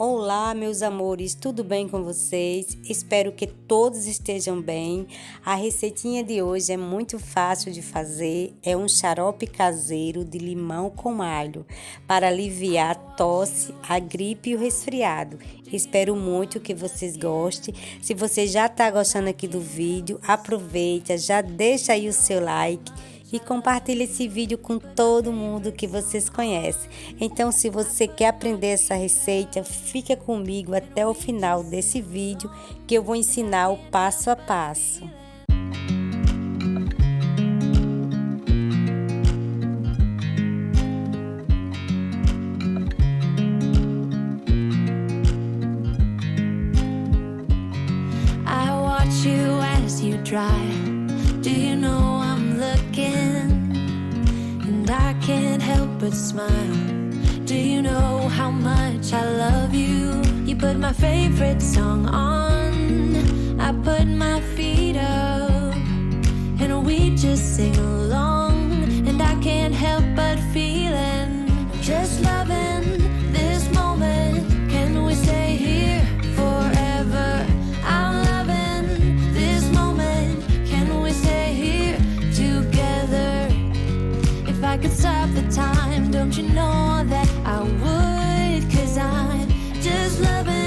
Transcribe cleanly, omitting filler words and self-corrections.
Olá, meus amores, tudo bem com vocês? Espero que todos estejam bem. A receitinha de hoje é muito fácil de fazer. É um xarope caseiro de limão com alho para aliviar a tosse, a gripe e o resfriado. Espero muito que vocês gostem. Se você já está gostando aqui do vídeo, aproveita, já deixa aí o seu like e compartilhe esse vídeo com todo mundo que vocês conhecem. Então, se você quer aprender essa receita, fica comigo até o final desse vídeo que eu vou ensinar o passo a passo. I watch you as you drive. Do you know I'm looking? And I can't help but smile. Do you know how much I love you? You put my favorite song on. I put my feet up and we just sing along. And I can't help but feeling just loving this moment. Can we stay here forever? I'm loving this moment. Can we stay here together? If I could stop the time, don't you know that I would? 'Cause I'm just loving